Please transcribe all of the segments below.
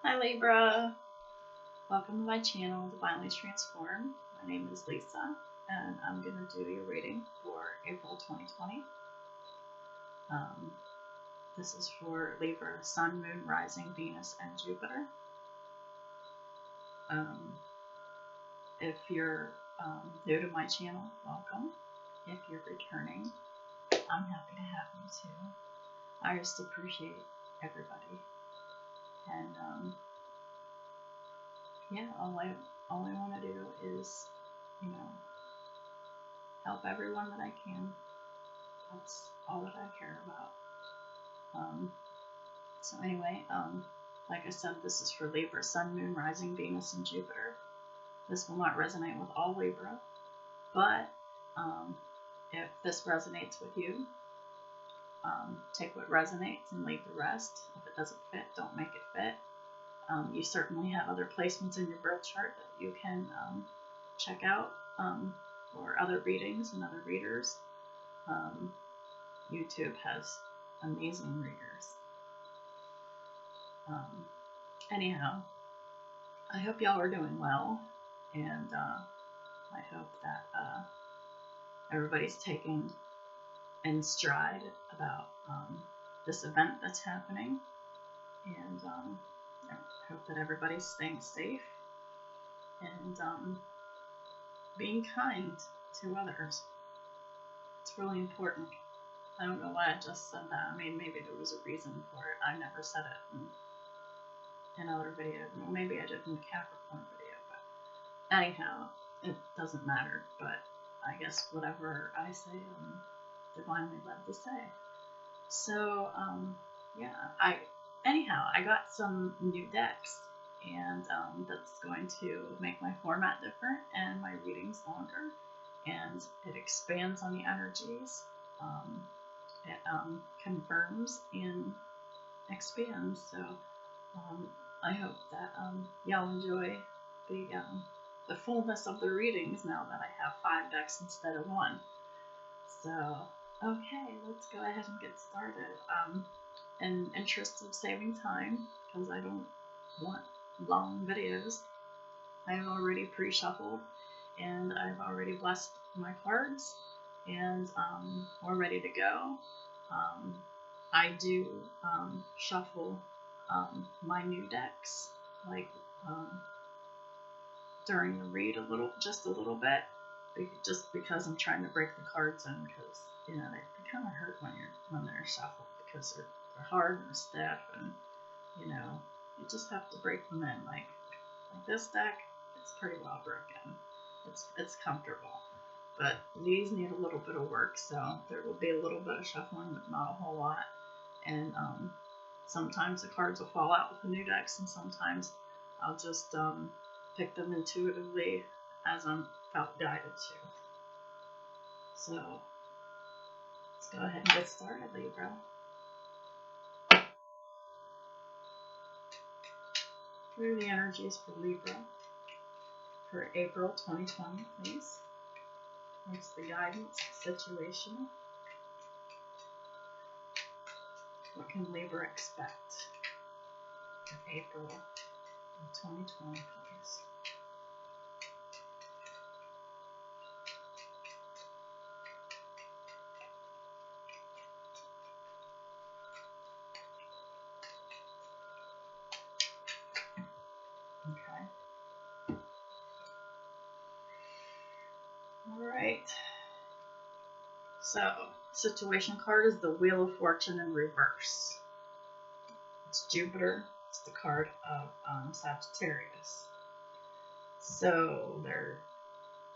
Hi Libra, welcome to my channel, Divinely Transformed. My name is Lisa, and I'm going to do your reading for April 2020. This is for Libra, Sun, Moon, Rising, Venus, and Jupiter. If you're new to my channel, welcome. If you're returning, I'm happy to have you too. I just appreciate everybody. And yeah, all I want to do is, help everyone that I can. That's all that I care about. So anyway, like I said, this is for Libra, Sun, Moon, Rising, Venus, and Jupiter. This will not resonate with all Libra, but if this resonates with you, take what resonates and leave the rest. If it doesn't fit, don't make it fit. You certainly have other placements in your birth chart that you can check out for other readings and other readers. YouTube has amazing readers. Anyhow, I hope y'all are doing well, and I hope that everybody's taking in stride about this event that's happening, and I hope that everybody's staying safe and being kind to others. It's really important. I don't know why I just said that. I mean, maybe there was a reason for it. I never said it in other videos. Well, maybe I did in the Capricorn video, but anyhow, it doesn't matter. But I guess whatever I say, I'm divinely led to say. So, yeah, I got some new decks, and that's going to make my format different and my readings longer, and it expands on the energies. It confirms and expands. So I hope that y'all enjoy the fullness of the readings now that I have 5 decks instead of 1. So okay, let's go ahead and get started. In interest of saving time, because I don't want long videos, I've already pre-shuffled and I've already blessed my cards, and we're ready to go. I do shuffle my new decks like during the read just a little bit, just because I'm trying to break the cards in, because they kind of hurt when they're shuffled, because they're hard and stiff, and you just have to break them in. Like this deck, it's pretty well broken. It's comfortable, but these need a little bit of work, so there will be a little bit of shuffling, but not a whole lot. And sometimes the cards will fall out with the new decks, and sometimes I'll just pick them intuitively as I'm felt guided to. So let's go ahead and get started, Libra. What are the energies for Libra for April 2020, please? What's the guidance situation? What can Libra expect for April of 2020, please? Okay. All right. So, situation card is the Wheel of Fortune in reverse. It's Jupiter. It's the card of Sagittarius. So,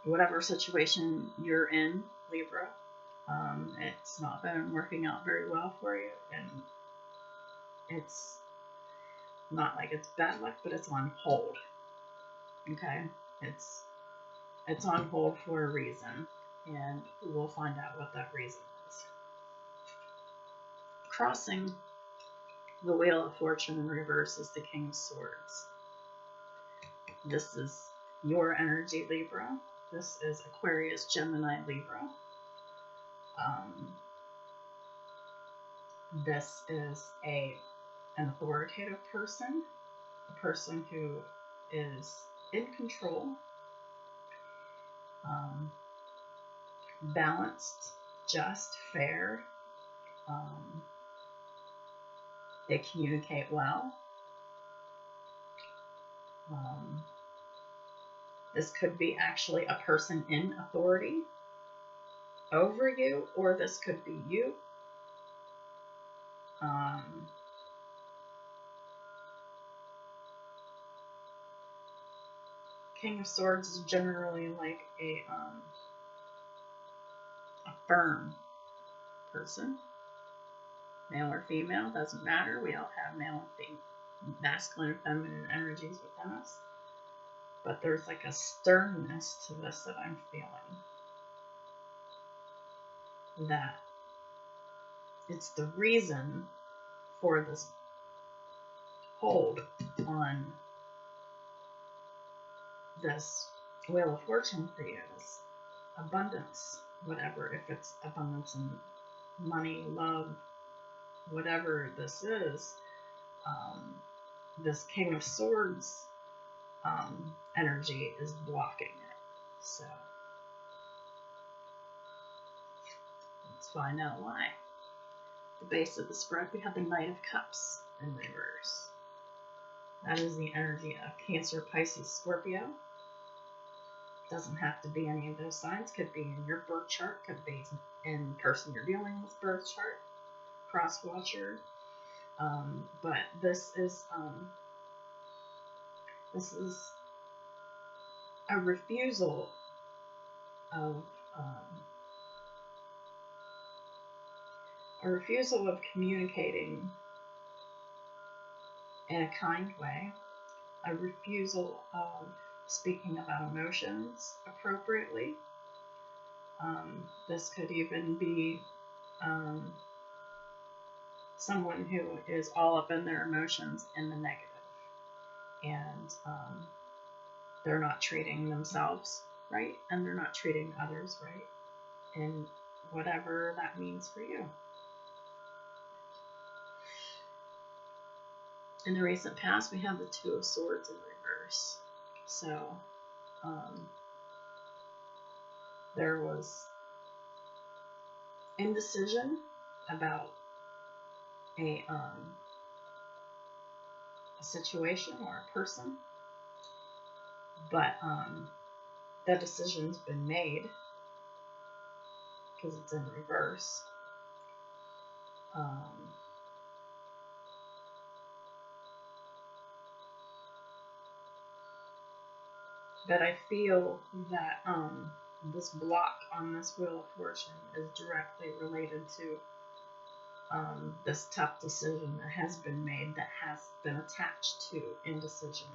whatever situation you're in, Libra, it's not been working out very well for you, and it's not like it's bad luck, but it's on hold. Okay, it's on hold for a reason, and we'll find out what that reason is. Crossing the Wheel of Fortune in reverse is the King of Swords. This is your energy, Libra. This is Aquarius, Gemini, Libra. This is an authoritative person. a person who is in control, balanced, just, fair. They communicate well. This could be actually a person in authority over you, or this could be you. King of Swords is generally like a firm person. Male or female, doesn't matter. We all have male and female, masculine and feminine energies within us. But there's like a sternness to this that I'm feeling. That it's the reason for this hold on this Wheel of Fortune for you, this abundance, whatever, if it's abundance in money, love, whatever this is, this King of Swords energy is blocking it. So let's find out why. The base of the spread, we have the Knight of Cups in reverse. That is the energy of Cancer, Pisces, Scorpio. Doesn't have to be any of those signs. Could be in your birth chart. Could be in the person you're dealing with birth chart. Cross watcher. But this is a refusal of communicating in a kind way, a refusal of speaking about emotions appropriately. This could even be someone who is all up in their emotions in the negative, and they're not treating themselves right, and they're not treating others right, and whatever that means for you. In the recent past, we have the Two of Swords in reverse. So there was indecision about a situation or a person, but the decision's been made because it's in reverse. But I feel that this block on this Wheel of Fortune is directly related to this tough decision that has been made, that has been attached to indecision.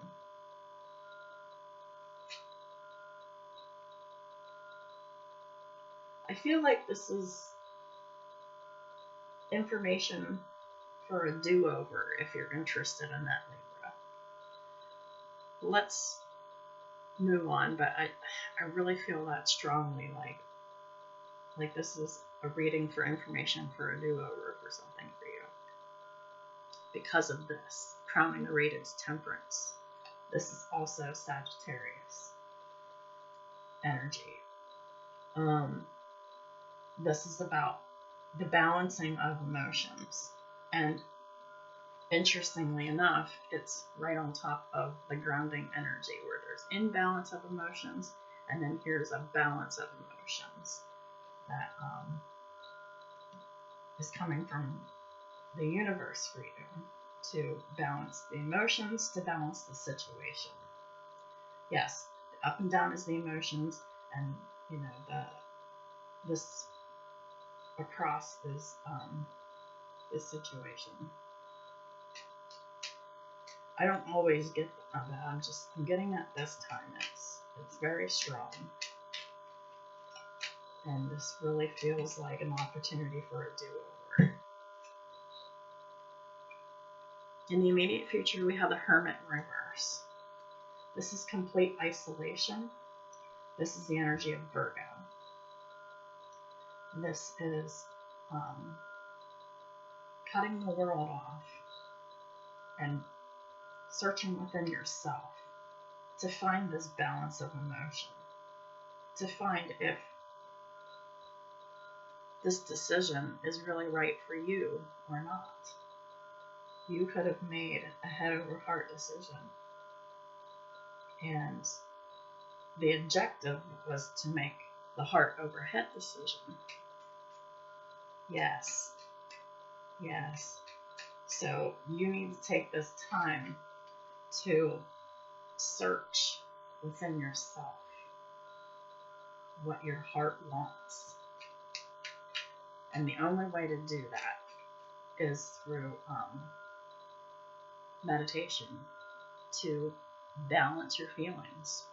I feel like this is information for a do-over if you're interested in that, Libra. Let's move on, but I really feel that strongly, like this is a reading for information for a do-over for something for you. Because of this, crowning the read is Temperance. This is also Sagittarius energy. This is about the balancing of emotions, and interestingly enough, it's right on top of the grounding energy, where there's imbalance of emotions, and then here's a balance of emotions that is coming from the universe for you to balance the emotions, to balance the situation. Yes, the up and down is the emotions, and this across is this situation. I don't always get that. I'm getting that this time. It's very strong. And this really feels like an opportunity for a do-over. In the immediate future, we have the Hermit in reverse. This is complete isolation. This is the energy of Virgo. This is cutting the world off and searching within yourself to find this balance of emotion, to find if this decision is really right for you or not. You could have made a head over heart decision, and the objective was to make the heart over head decision. Yes. So you need to take this time to search within yourself what your heart wants. And the only way to do that is through meditation, to balance your feelings,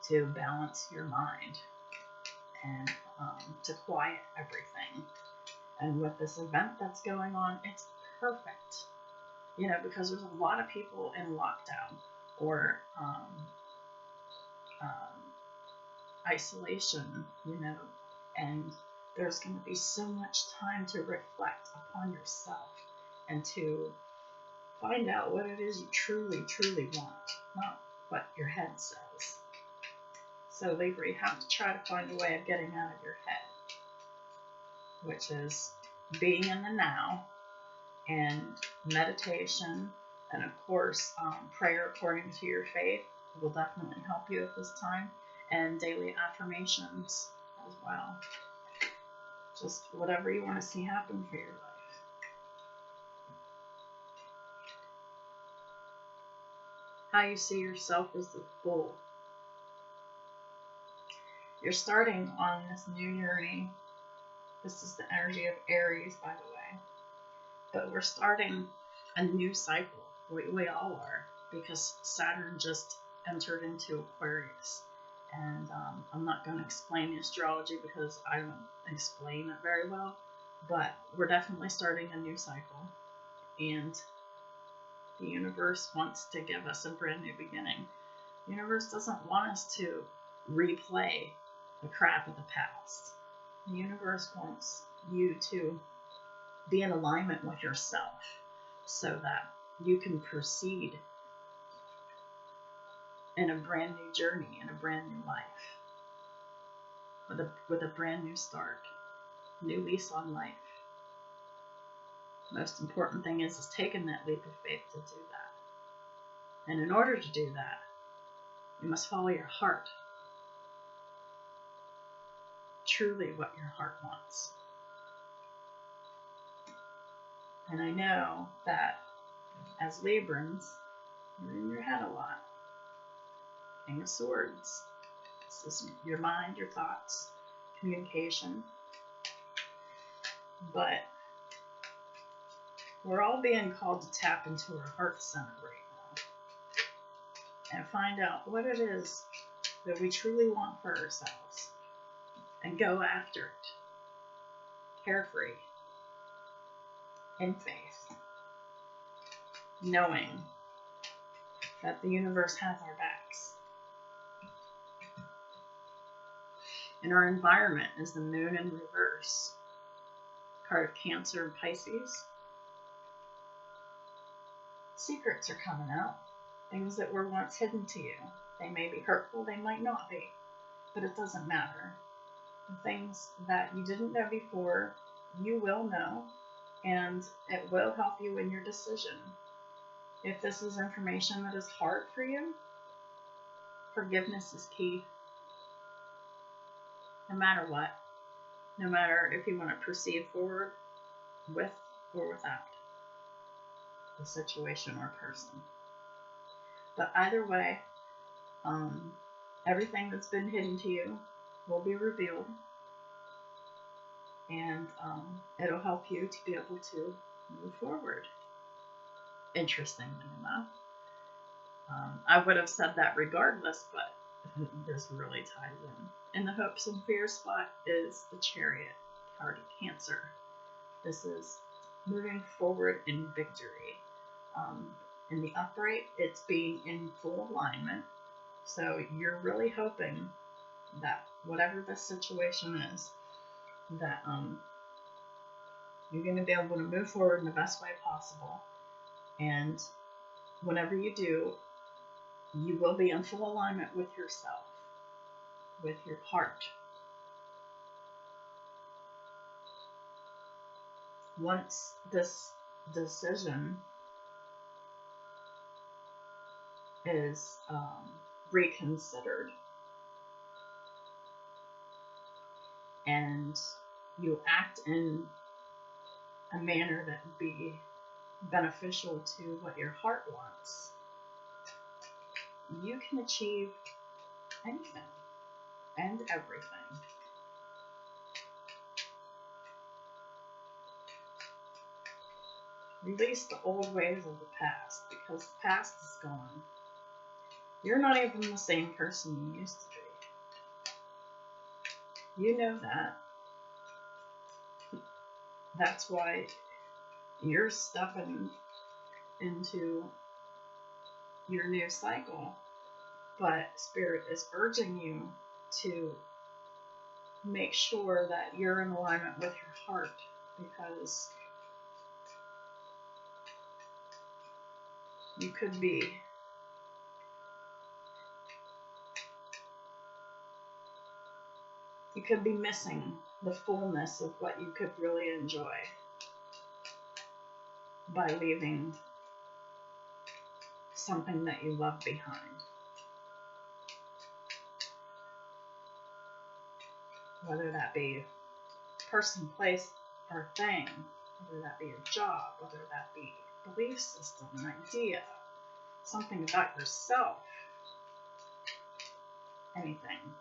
to balance your mind, and to quiet everything. And with this event that's going on, it's perfect, because there's a lot of people in lockdown or isolation, and there's going to be so much time to reflect upon yourself and to find out what it is you truly, truly want, not what your head says. So Libra, you have to try to find a way of getting out of your head, which is being in the now, and meditation, and of course, prayer according to your faith will definitely help you at this time, and daily affirmations as well. Just whatever you want to see happen for your life. How you see yourself as the bull. You're starting on this new journey. This is the energy of Aries, by the way. But we're starting a new cycle. We all are, because Saturn just entered into Aquarius. And I'm not going to explain the astrology because I don't explain it very well. But we're definitely starting a new cycle. And the universe wants to give us a brand new beginning. The universe doesn't want us to replay the crap of the past. The universe wants you to be in alignment with yourself so that you can proceed in a brand new journey, in a brand new life, with a brand new start, new lease on life. Most important thing is taking that leap of faith to do that. And in order to do that, you must follow your heart. Truly what your heart wants. And I know that as Librans, you're in your head a lot. King of Swords. This is your mind, your thoughts, communication. But we're all being called to tap into our heart center right now and find out what it is that we truly want for ourselves and go after it, carefree, in faith, knowing that the universe has our backs. And our environment is the moon in reverse, card of Cancer and Pisces. Secrets are coming out, things that were once hidden to you. They may be hurtful, they might not be, but it doesn't matter. The things that you didn't know before, you will know, and it will help you in your decision. If this is information that is hard for you, forgiveness is key. No matter what, no matter if you want to proceed forward with or without the situation or person. But either way, everything that's been hidden to you will be revealed, and it'll help you to be able to move forward. Interestingly enough, I would have said that regardless, but this really ties in. In the hopes and fear spot is the Chariot, card of Cancer. This is moving forward in victory. In the upright, it's being in full alignment. So you're really hoping that whatever the situation is, that you're going to be able to move forward in the best way possible and whenever you do, you will be in full alignment with yourself, with your heart. Once this decision is reconsidered and you act in a manner that would be beneficial to what your heart wants, you can achieve anything and everything. Release the old ways of the past, because the past is gone. You're not even the same person you used to be. You know that. That's why you're stepping into your new cycle. But Spirit is urging you to make sure that you're in alignment with your heart, because you could be missing the fullness of what you could really enjoy by leaving something that you love behind. Whether that be a person, place, or thing, whether that be a job, whether that be a belief system, an idea, something about yourself, anything.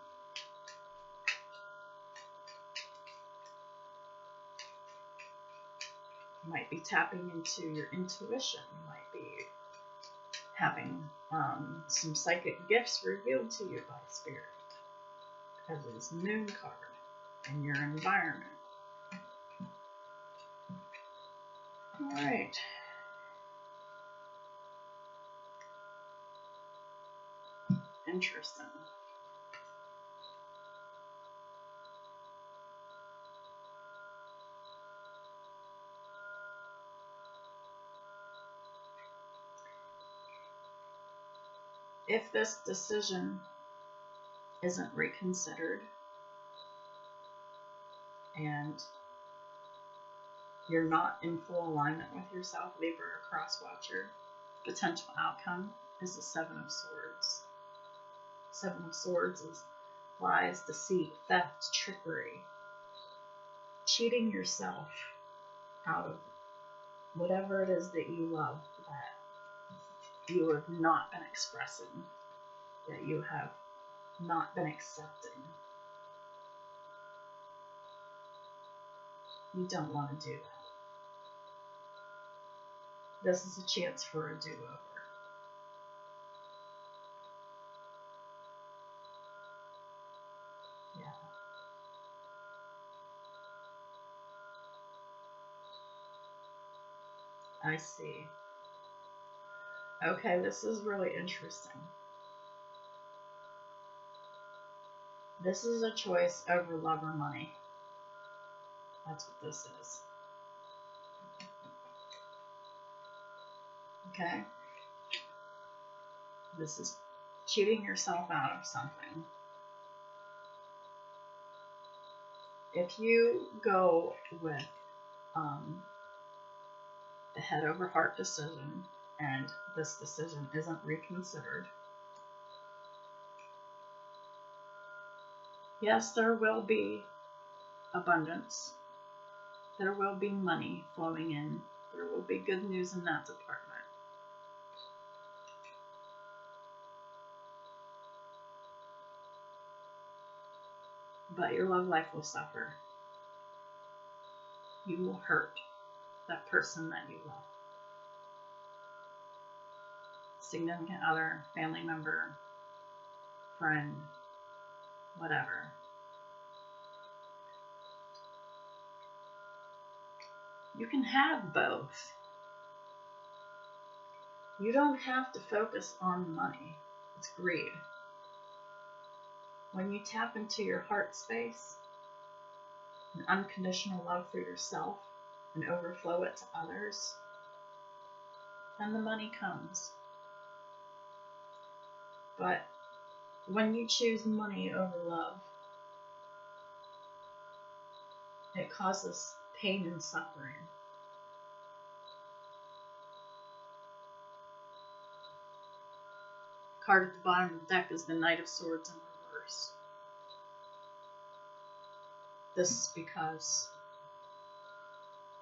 You might be tapping into your intuition. You might be having some psychic gifts revealed to you by Spirit, because it's Moon card in your environment. All right. Interesting. If this decision isn't reconsidered and you're not in full alignment with yourself, Libra or Cross Watcher, potential outcome is the Seven of Swords. Seven of Swords is lies, deceit, theft, trickery, cheating yourself out of whatever it is that you love that you have not been expressing, that you have not been accepting. You don't want to do that. This is a chance for a do-over. Yeah. I see. Okay, this is really interesting. This is a choice over love or money. That's what this is. Okay? This is cheating yourself out of something. If you go with the head over heart decision, and this decision isn't reconsidered, yes, there will be abundance. There will be money flowing in. There will be good news in that department. But your love life will suffer. You will hurt that person that you love. Significant other, family member, friend, whatever. You can have both. You don't have to focus on money. It's greed. When you tap into your heart space, an unconditional love for yourself, and overflow it to others, then the money comes. But when you choose money over love, it causes pain and suffering. The card at the bottom of the deck is the Knight of Swords in reverse. This is because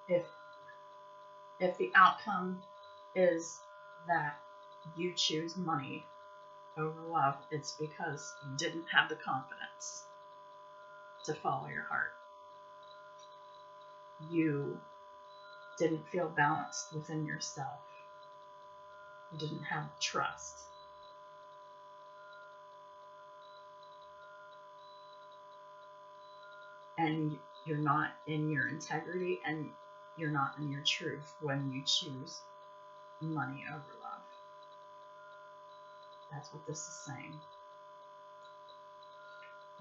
if the outcome is that you choose money over love, it's because you didn't have the confidence to follow your heart. You didn't feel balanced within yourself. You didn't have trust. And you're not in your integrity, and you're not in your truth when you choose money over love. That's what this is saying.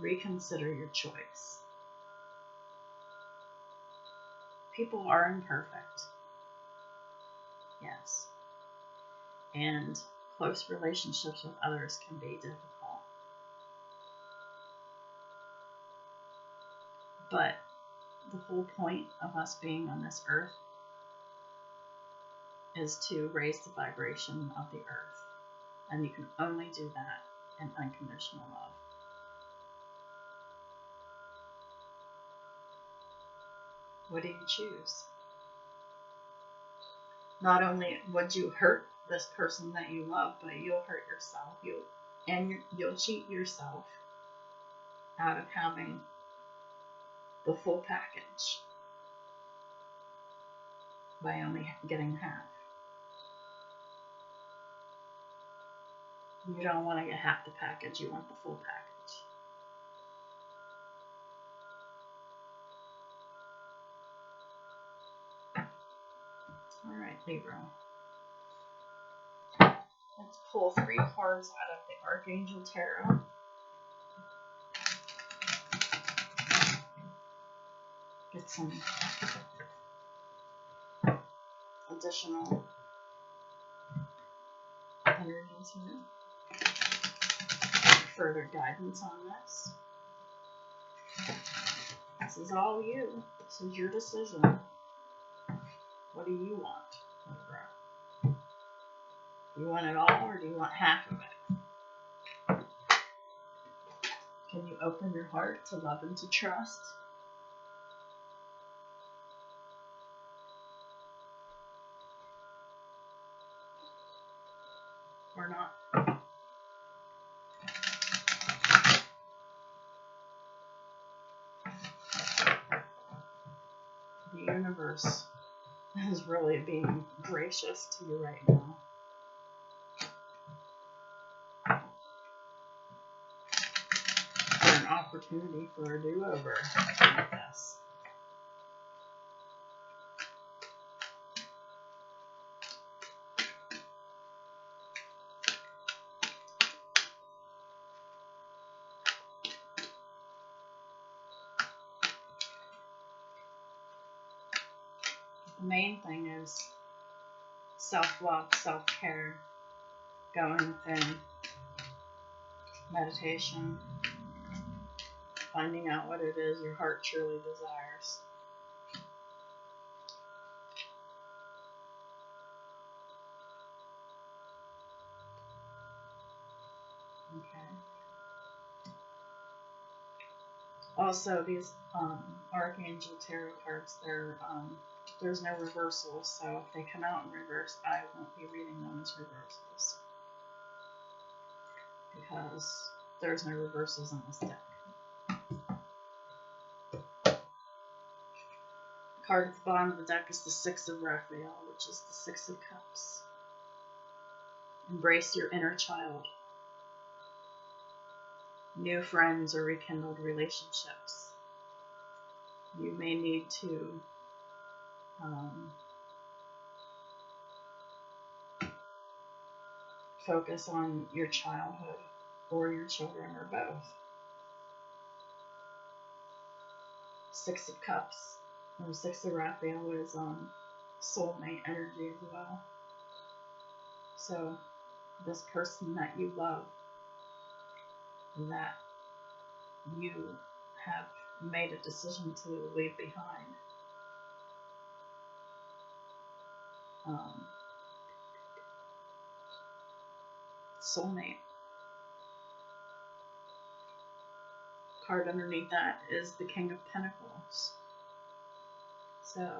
Reconsider your choice. People are imperfect. Yes. And close relationships with others can be difficult. But the whole point of us being on this earth is to raise the vibration of the earth. And you can only do that in unconditional love. What do you choose? Not only would you hurt this person that you love, but you'll hurt yourself. You'll cheat yourself out of having the full package by only getting half. You don't want to get half the package, you want the full package. Alright, Libra. Let's pull 3 cards out of the Archangel Tarot. Get some additional energies here. Further guidance on this. This is all you. This is your decision. What do you want, Libra? Do you want it all, or do you want half of it? Can you open your heart to love and to trust? Or not? The universe is really being gracious to you right now. For an opportunity for a do-over like this. The main thing is self-love, self-care, going within, meditation, finding out what it is your heart truly desires. Okay. Also, these Archangel Tarot cards, there's no reversals, so if they come out in reverse, I won't be reading them as reversals. Because there's no reversals in this deck. The card at the bottom of the deck is the Six of Raphael, which is the Six of Cups. Embrace your inner child. New friends or rekindled relationships. You may need to focus on your childhood or your children or both. Six of Cups or Six of Raphael is soulmate energy as well. So this person that you love that you have made a decision to leave behind. Soulmate. Card underneath that is the King of Pentacles. So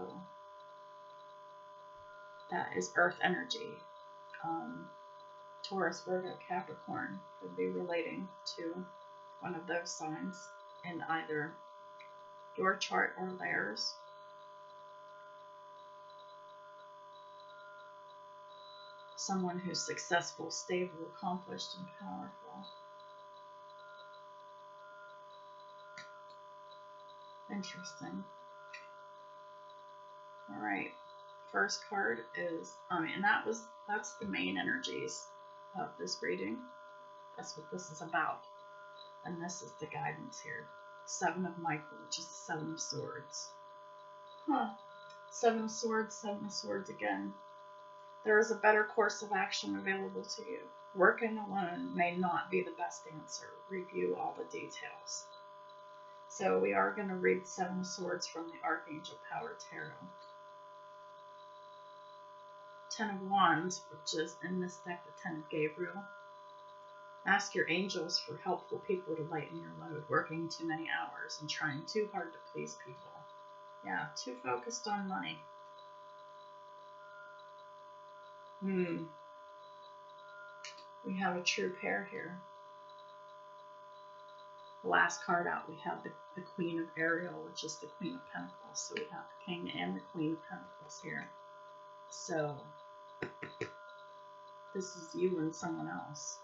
that is earth energy. Taurus, Virgo, Capricorn could be relating to one of those signs in either your chart or theirs. Someone who's successful, stable, accomplished, and powerful. Interesting. All right. First card is, that's the main energies of this reading. That's what this is about. And this is the guidance here. Seven of Michael, which is the Seven of Swords. Seven of Swords again. There is a better course of action available to you. Working alone may not be the best answer. Review all the details. So we are going to read Seven of Swords from the Archangel Power Tarot. Ten of Wands, which is in this deck the Ten of Gabriel. Ask your angels for helpful people to lighten your load, working too many hours and trying too hard to please people. Yeah, too focused on money. We have a true pair here. Last card out, we have the Queen of Ariel, which is the Queen of Pentacles. So we have the King and the Queen of Pentacles here. So this is you and someone else.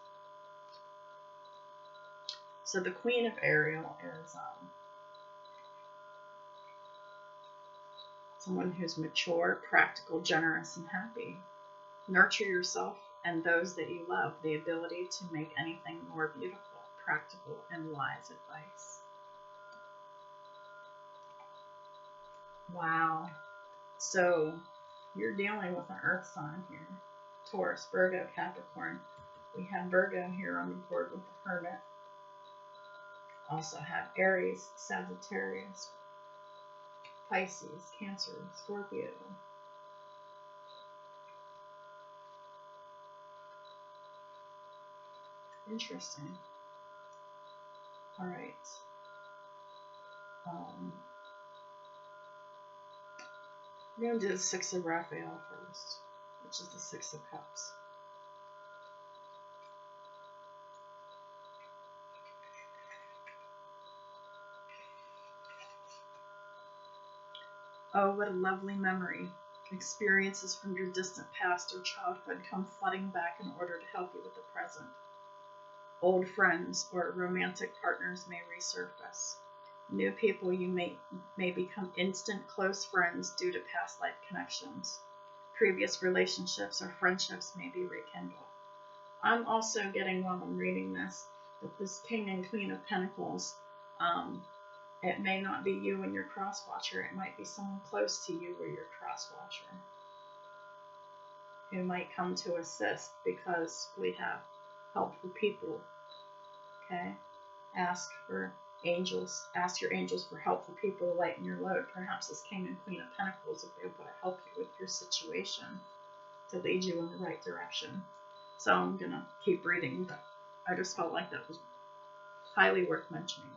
So the Queen of Ariel is someone who's mature, practical, generous, and happy. Nurture yourself and those that you love. The ability to make anything more beautiful, practical, and wise advice. Wow. So you're dealing with an earth sign here. Taurus, Virgo, Capricorn. We have Virgo here on the board with the Hermit. Also have Aries, Sagittarius, Pisces, Cancer, Scorpio. Interesting. All right. We're going to do the Six of Raphael first, which is the Six of Cups. Oh, what a lovely memory. Experiences from your distant past or childhood come flooding back in order to help you with the present. Old friends or romantic partners may resurface. New people you may become instant close friends due to past life connections. Previous relationships or friendships may be rekindled. I'm also getting, while I'm reading this, that this King and Queen of Pentacles, it may not be you and your cross-watcher. It might be someone close to you or your cross-watcher who might come to assist, because we have helpful people. Okay? Ask your angels for helpful people to lighten your load. Perhaps this King and Queen of Pentacles will be able to help you with your situation to lead you in the right direction. So I'm going to keep reading, but I just felt like that was highly worth mentioning.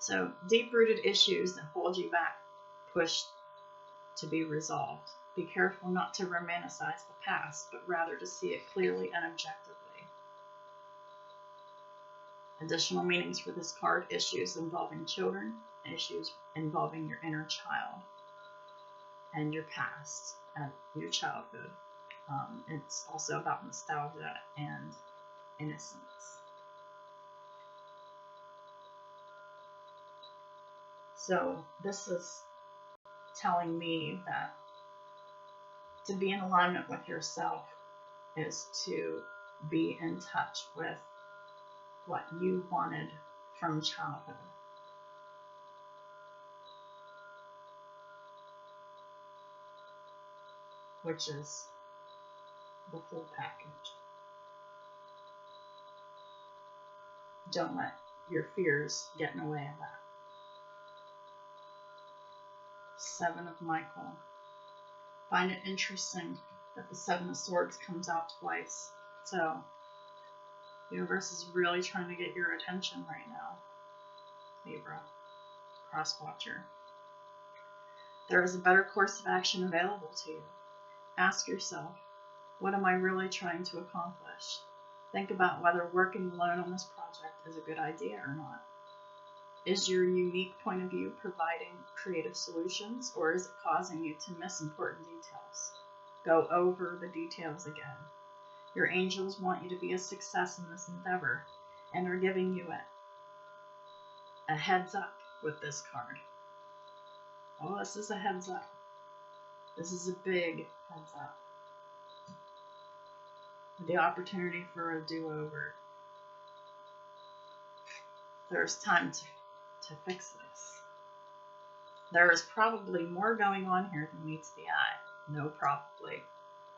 So, deep-rooted issues that hold you back, push to be resolved. Be careful not to romanticize the past, but rather to see it clearly and objectively. Additional meanings for this card: issues involving children, issues involving your inner child and your past and your childhood. It's also about nostalgia and innocence. So this is telling me that to be in alignment with yourself is to be in touch with what you wanted from childhood. Which is the full package. Don't let your fears get in the way of that. 7 of Michael. Find it interesting that the 7 of Swords comes out twice. So, the universe is really trying to get your attention right now, Libra, cross-watcher. There is a better course of action available to you. Ask yourself, what am I really trying to accomplish? Think about whether working alone on this project is a good idea or not. Is your unique point of view providing creative solutions, or is it causing you to miss important details? Go over the details again. Your angels want you to be a success in this endeavor and are giving you a heads up with this card. Oh, this is a heads up. This is a big heads up. The opportunity for a do-over. There's time to fix this. There is probably more going on here than meets the eye. No, probably.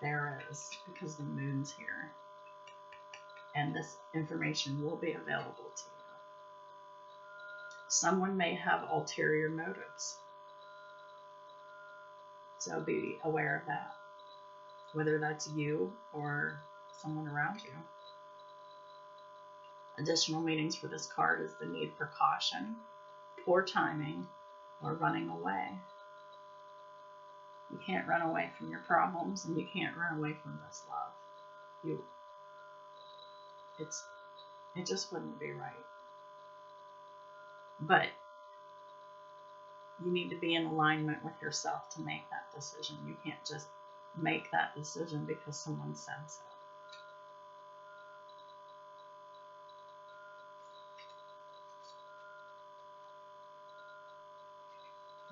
There is, because the moon's here. And this information will be available to you. Someone may have ulterior motives. So be aware of that. Whether that's you or someone around you. Additional meanings for this card is the need for caution, poor timing, or running away. You can't run away from your problems, and you can't run away from this love. It just wouldn't be right. But you need to be in alignment with yourself to make that decision. You can't just make that decision because someone said so.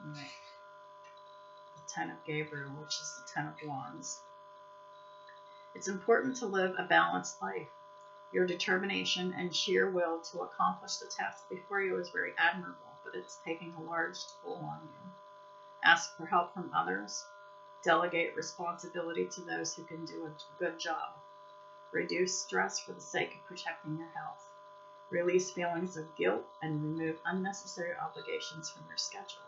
All right. The 10 of Gabriel, which is the 10 of Wands. It's important to live a balanced life. Your determination and sheer will to accomplish the task before you is very admirable, but it's taking a large toll on you. Ask for help from others. Delegate responsibility to those who can do a good job. Reduce stress for the sake of protecting your health. Release feelings of guilt and remove unnecessary obligations from your schedule.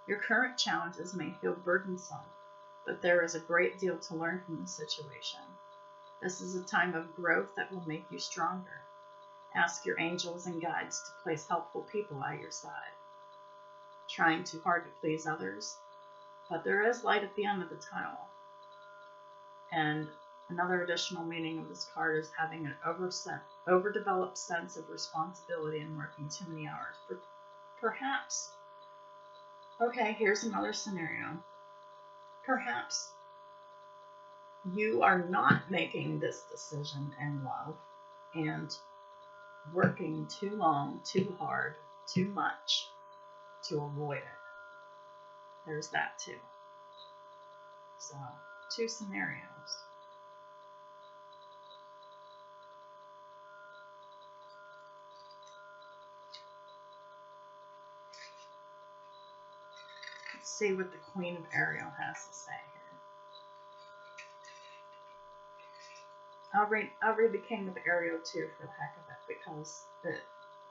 Your current challenges may feel burdensome, but there is a great deal to learn from the situation. This is a time of growth that will make you stronger. Ask your angels and guides to place helpful people at your side. Trying too hard to please others, but there is light at the end of the tunnel. And another additional meaning of this card is having an overdeveloped sense of responsibility and working too many hours. Perhaps, okay, here's another scenario. Perhaps you are not making this decision in love and working too long, too hard, too much to avoid it. There's that too. So, 2 scenarios. Let's see what the Queen of Ariel has to say here. I'll read the King of Ariel too for the heck of it, because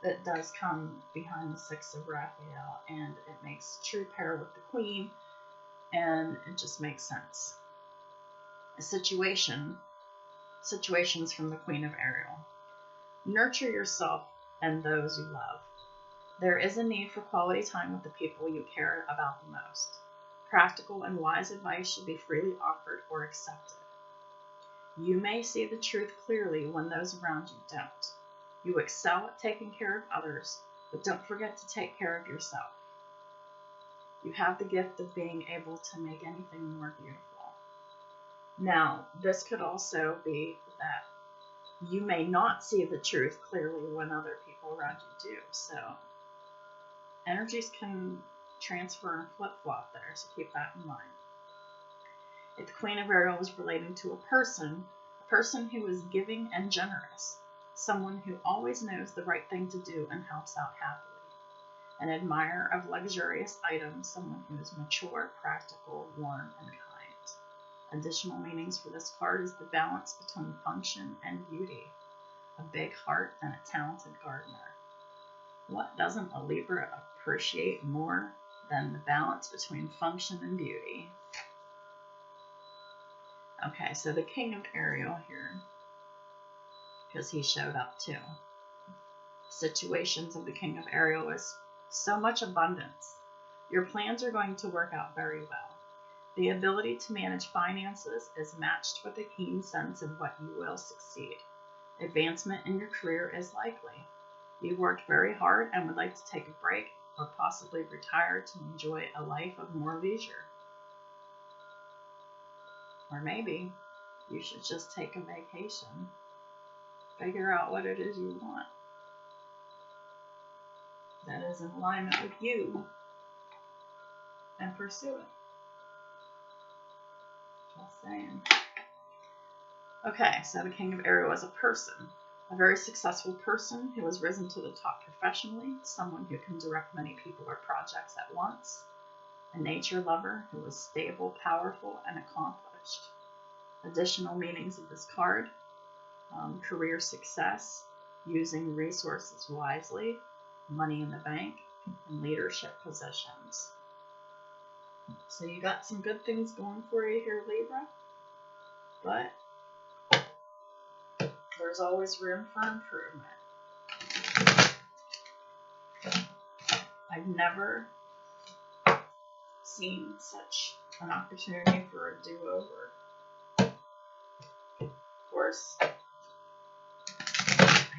it does come behind the 6 of Raphael, and it makes true pair with the Queen, and it just makes sense. Situations from the Queen of Ariel. Nurture yourself and those you love. There is a need for quality time with the people you care about the most. Practical and wise advice should be freely offered or accepted. You may see the truth clearly when those around you don't. You excel at taking care of others, but don't forget to take care of yourself. You have the gift of being able to make anything more beautiful. Now, this could also be that you may not see the truth clearly when other people around you do. So, energies can transfer and flip-flop there, so keep that in mind. If the Queen of Ariel is relating to a person who is giving and generous, someone who always knows the right thing to do and helps out happily, an admirer of luxurious items, someone who is mature, practical, warm, and kind. Additional meanings for this card is the balance between function and beauty. a big heart, and a talented gardener. What doesn't a Libra appreciate more than the balance between function and beauty? Okay, so the King of Ariel here, because he showed up too. Situations of the King of Ariel is so much abundance. Your plans are going to work out very well. The ability to manage finances is matched with a keen sense of what you will succeed. Advancement in your career is likely. You worked very hard and would like to take a break or possibly retire to enjoy a life of more leisure. Or maybe you should just take a vacation. Figure out what it is you want that is in alignment with you and pursue it. Just saying. Okay, so the King of Ariel is a person, a very successful person who has risen to the top professionally, someone who can direct many people or projects at once, a nature lover who is stable, powerful, and accomplished. Additional meanings of this card: career success, using resources wisely, money in the bank, and leadership positions. So you got some good things going for you here, Libra, but there's always room for improvement. I've never seen such an opportunity for a do-over. Of course, I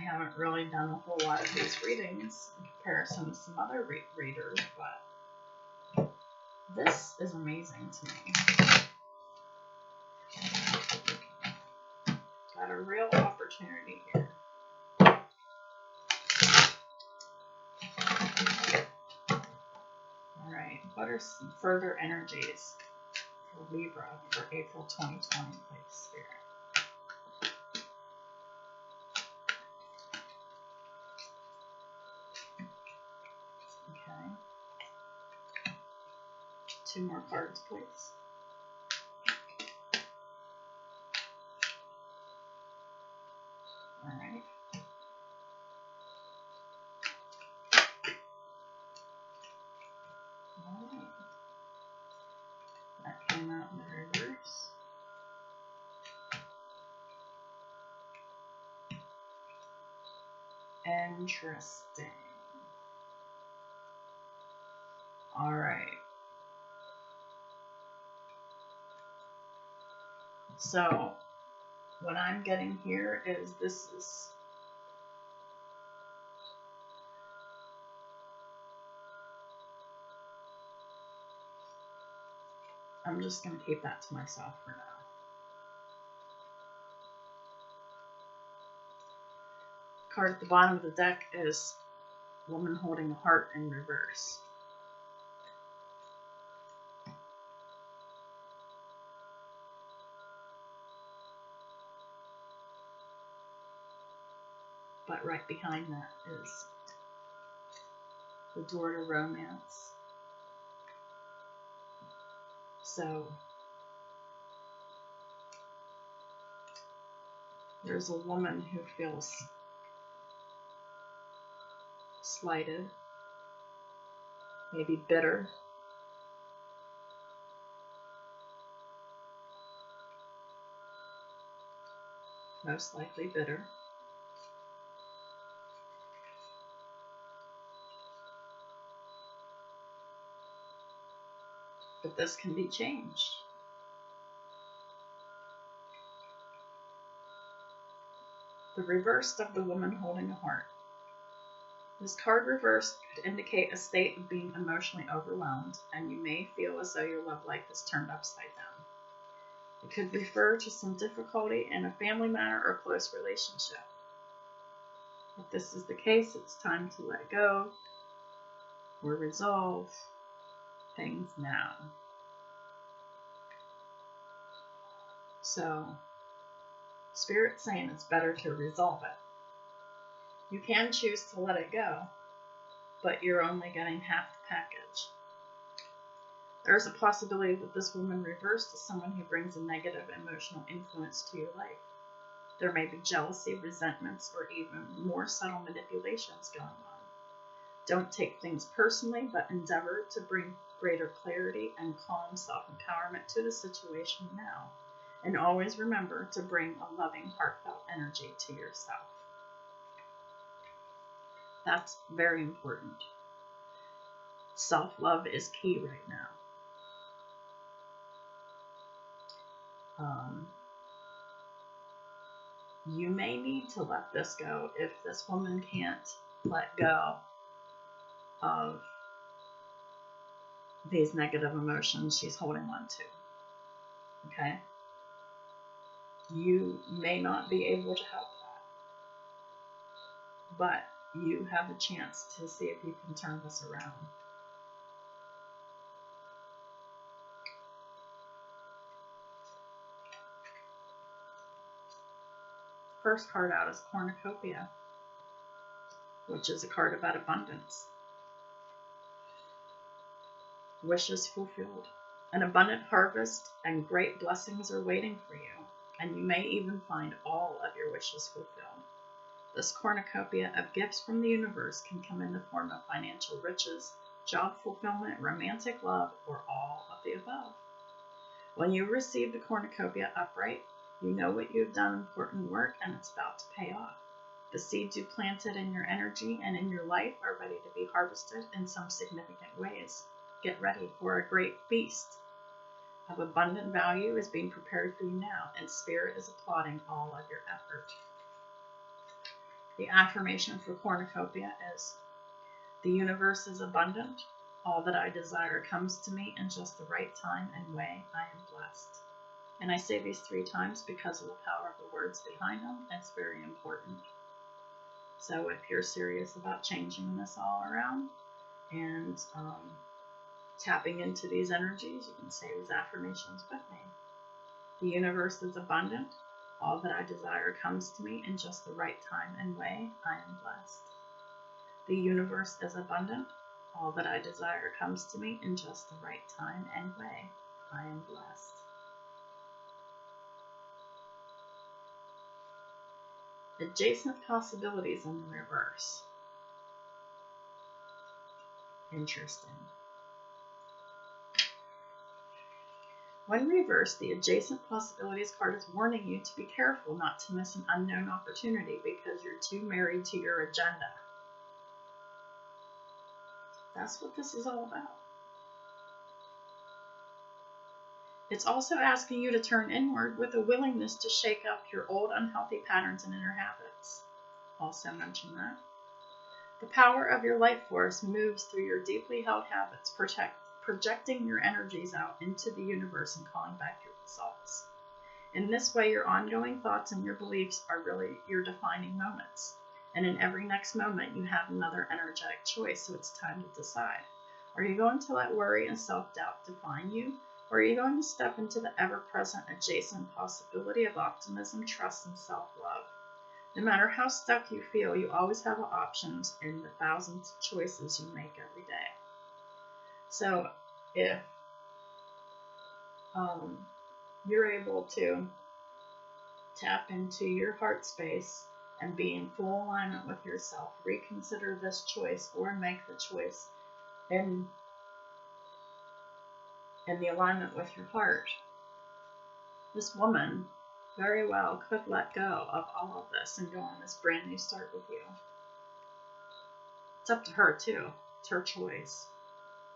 haven't really done a whole lot of these readings in comparison to some other readers, but this is amazing to me. Got a real opportunity here. Alright, what are some further energies for Libra for April 2020, please, Spirit? Okay. 2 more cards, please. Alright. Alright. That came out in the reverse. Interesting. Alright. So, what I'm getting here is this is I'm just going to keep that to myself for now. The card at the bottom of the deck is Woman Holding a Heart in reverse. But right behind that is the door to romance. So there's a woman who feels slighted, maybe bitter. Most likely bitter. But this can be changed. The reverse of the Woman Holding a Heart. This card reversed could indicate a state of being emotionally overwhelmed, and you may feel as though your love life is turned upside down. It could refer to some difficulty in a family matter or close relationship. If this is the case, it's time to let go or resolve things now. So, Spirit's saying it's better to resolve it. You can choose to let it go, but you're only getting half the package. There's a possibility that this woman reversed is someone who brings a negative emotional influence to your life. There may be jealousy, resentments, or even more subtle manipulations going on. Don't take things personally, but endeavor to bring greater clarity and calm self-empowerment to the situation now. And always remember to bring a loving, heartfelt energy to yourself. That's very important. Self-love is key right now. You may need to let this go if this woman can't let go of these negative emotions she's holding on to. Okay? You may not be able to help that, but you have a chance to see if you can turn this around. First card out is Cornucopia, which is a card about abundance. Wishes fulfilled. An abundant harvest and great blessings are waiting for you, and you may even find all of your wishes fulfilled. This cornucopia of gifts from the universe can come in the form of financial riches, job fulfillment, romantic love, or all of the above. When you receive the cornucopia upright, you know what you've done important work and it's about to pay off. The seeds you planted in your energy and in your life are ready to be harvested in some significant ways. Get ready for a great feast of abundant value is being prepared for you now, and Spirit is applauding all of your effort. The affirmation for cornucopia is, the universe is abundant. All that I desire comes to me in just the right time and way. I am blessed. And I say these 3 times because of the power of the words behind them. It's very important. So if you're serious about changing this all around and tapping into these energies, you can say these affirmations with me. The universe is abundant. All that I desire comes to me in just the right time and way. I am blessed. The universe is abundant. All that I desire comes to me in just the right time and way. I am blessed. Adjacent possibilities in the reverse. Interesting. When reversed, the adjacent possibilities card is warning you to be careful not to miss an unknown opportunity because you're too married to your agenda. That's what this is all about. It's also asking you to turn inward with a willingness to shake up your old unhealthy patterns and inner habits. Also mention that. The power of your life force moves through your deeply held habits, projecting your energies out into the universe and calling back your results. In this way, your ongoing thoughts and your beliefs are really your defining moments. And in every next moment, you have another energetic choice, so it's time to decide. Are you going to let worry and self-doubt define you? Or are you going to step into the ever-present adjacent possibility of optimism, trust, and self-love? No matter how stuck you feel, you always have options in the thousands of choices you make every day. So if you're able to tap into your heart space and be in full alignment with yourself, reconsider this choice or make the choice in the alignment with your heart, this woman very well could let go of all of this and go on this brand new start with you. It's up to her too. It's her choice.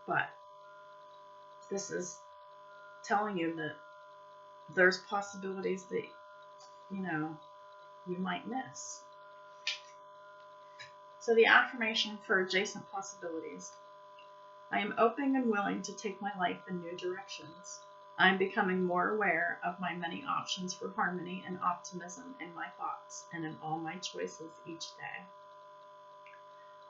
But this is telling you that there's possibilities that, you might miss. So the affirmation for adjacent possibilities. I am open and willing to take my life in new directions. I am becoming more aware of my many options for harmony and optimism in my thoughts and in all my choices each day.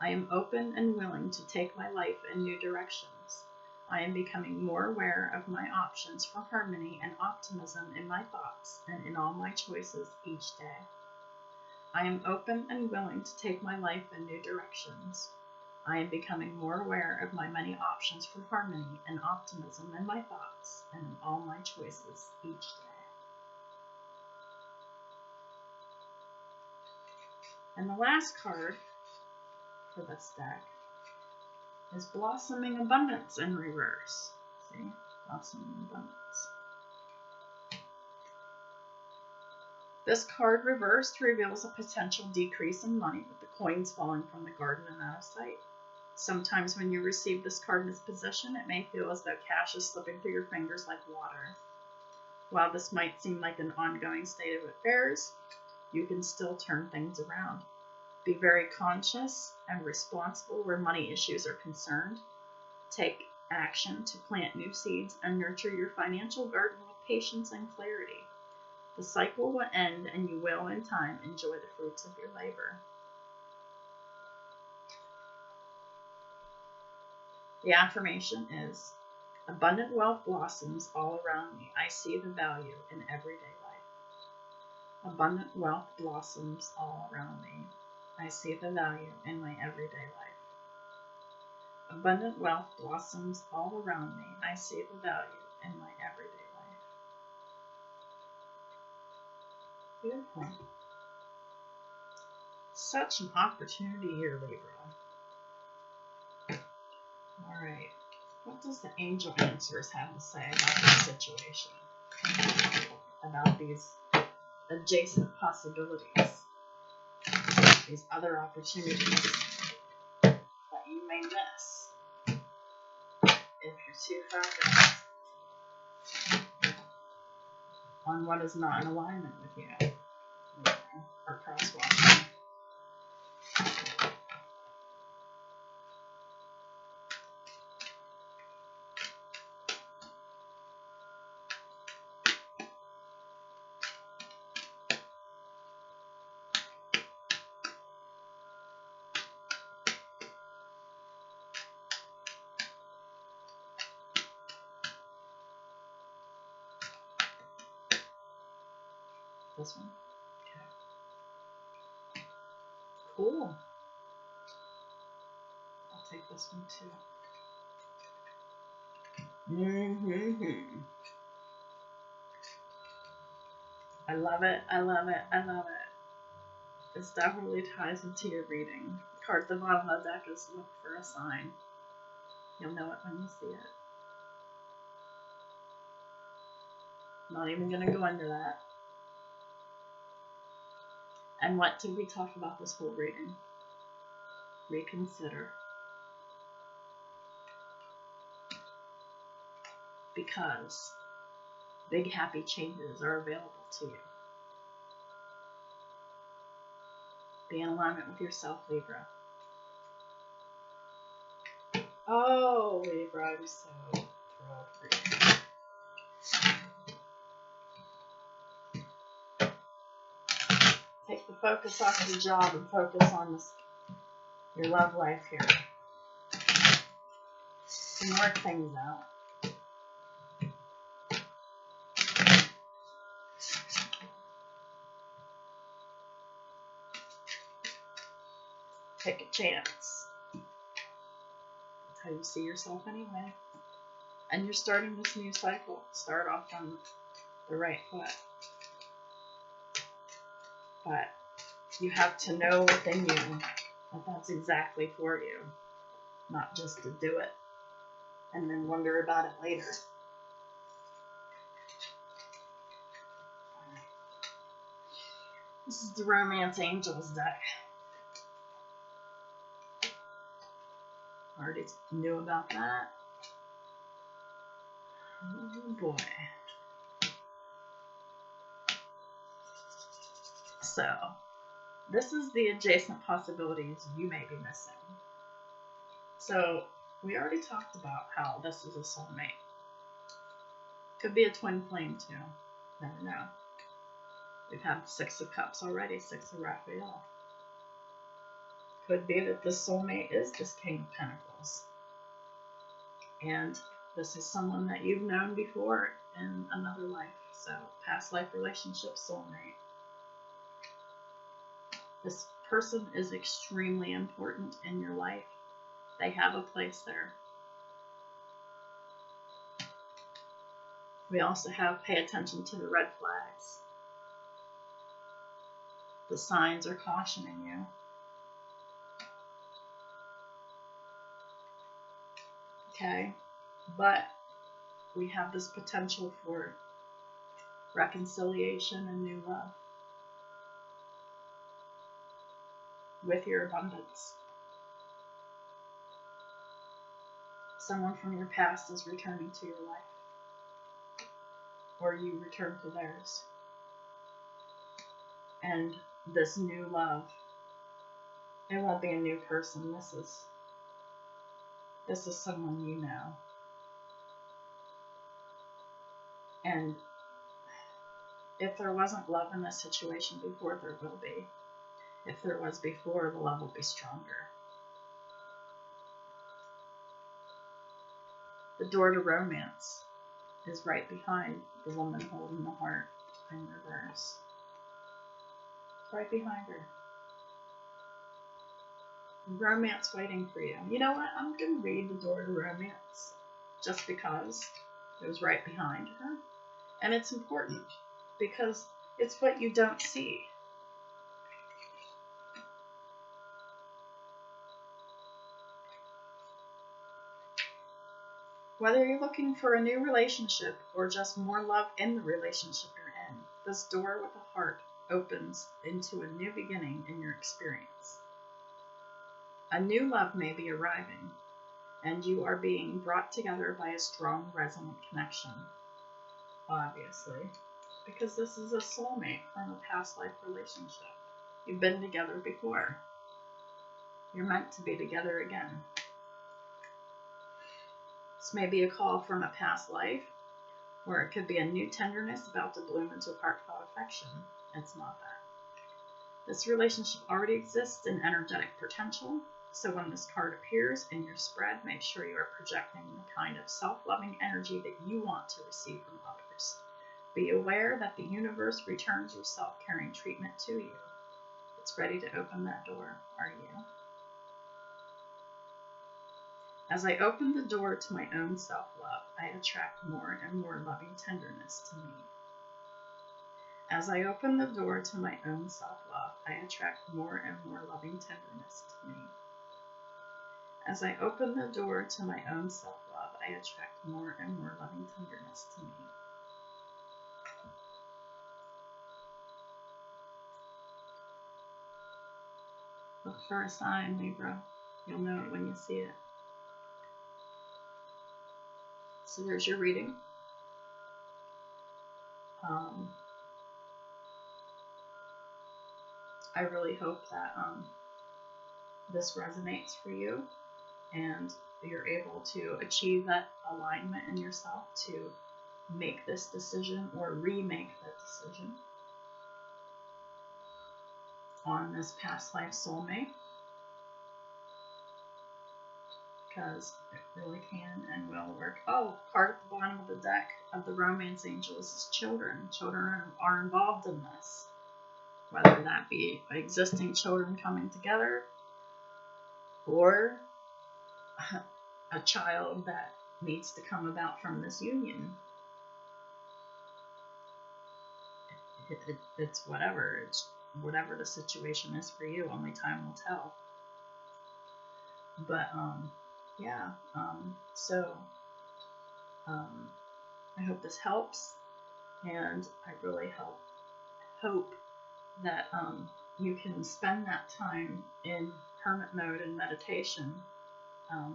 I am open and willing to take my life in new directions. I am becoming more aware of my options for harmony and optimism in my thoughts and in all my choices each day. I am open and willing to take my life in new directions. I am becoming more aware of my many options for harmony and optimism in my thoughts and in all my choices each day. And the last card for this deck is Blossoming Abundance in reverse. See? Blossoming Abundance. This card reversed reveals a potential decrease in money with the coins falling from the garden and out of sight. Sometimes when you receive this card in its possession, it may feel as though cash is slipping through your fingers like water. While this might seem like an ongoing state of affairs, you can still turn things around. Be very conscious and responsible where money issues are concerned. Take action to plant new seeds and nurture your financial garden with patience and clarity. The cycle will end and you will, in time, enjoy the fruits of your labor. The affirmation is, abundant wealth blossoms all around me. I see the value in everyday life. Abundant wealth blossoms all around me. I see the value in my everyday life. Abundant wealth blossoms all around me. I see the value in my everyday life. Beautiful. Such an opportunity here, Libra. All right. What does the angel answers have to say about this situation? About these adjacent possibilities, these other opportunities that you may miss if you're too focused on what is not in alignment with you, or crosswalking. This one? Okay. Cool. I'll take this one too. I love it. I love it. I love it. This definitely ties into your reading. The card at the bottom of the deck is look for a sign. You'll know it when you see it. Not even going to go into that. And what did we talk about this whole reading? Reconsider. Because big happy changes are available to you. Be in alignment with yourself, Libra. Oh, Libra, I'm so thrilled for you. Take the focus off your job and focus on this, your love life here. And work things out. Take a chance. That's how you see yourself anyway. And you're starting this new cycle. Start off on the right foot. But you have to know within you that that's exactly for you. Not just to do it and then wonder about it later. This is the Romance Angels deck. Already knew about that. Oh boy. So, this is the adjacent possibilities you may be missing. So, we already talked about how this is a soulmate. Could be a twin flame too. Never know. We've had 6 of Cups already, 6 of Raphael. Could be that this soulmate is this King of Pentacles. And this is someone that you've known before in another life. So, past life relationship, soulmate. This person is extremely important in your life. They have a place there. We also have pay attention to the red flags. The signs are cautioning you. Okay? But we have this potential for reconciliation and new love with your abundance. Someone from your past is returning to your life, or you return to theirs. And this new love, it won't be a new person. This is someone you know. And if there wasn't love in this situation before, there will be. If there was before, the love will be stronger. The door to romance is right behind the woman holding the heart in reverse. It's right behind her. Romance waiting for you. You know what? I'm going to read the door to romance just because it was right behind her. And it's important because it's what you don't see. Whether you're looking for a new relationship or just more love in the relationship you're in, this door with a heart opens into a new beginning in your experience. A new love may be arriving, and you are being brought together by a strong, resonant connection. Obviously, because this is a soulmate from a past life relationship. You've been together before. You're meant to be together again. This may be a call from a past life, or it could be a new tenderness about to bloom into heartfelt affection. It's not that. This relationship already exists in energetic potential, so when this card appears in your spread, make sure you are projecting the kind of self-loving energy that you want to receive from others. Be aware that the universe returns your self-caring treatment to you. It's ready to open that door, are you? As I open the door to my own self-love, I attract more and more loving tenderness to me. As I open the door to my own self-love, I attract more and more loving tenderness to me. As I open the door to my own self-love, I attract more and more loving tenderness to me. Look for a sign, Libra. You'll know it when you see it. So there's your reading. I really hope that this resonates for you and you're able to achieve that alignment in yourself to make this decision or remake that decision on this past life soulmate, because it really can and will work. Oh, card at the bottom of the deck of the romance angels is children. Children are involved in this, whether that be existing children coming together or a child that needs to come about from this union. It's whatever. It's whatever the situation is for you. Only time will tell. But yeah. I hope this helps, and I really hope that you can spend that time in hermit mode and meditation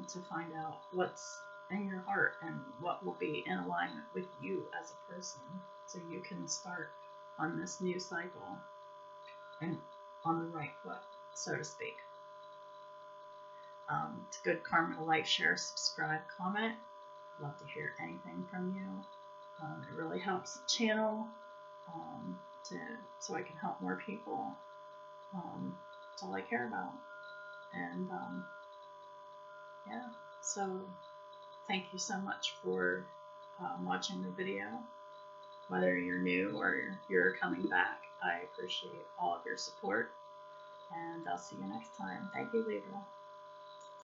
to find out what's in your heart and what will be in alignment with you as a person, so you can start on this new cycle and on the right foot, so to speak. It's good karma to like, share, subscribe, comment. Love to hear anything from you. It really helps the channel so I can help more people. It's all I care about. And yeah, so thank you so much for watching the video. Whether you're new or you're coming back, I appreciate all of your support. And I'll see you next time. Thank you, Libra.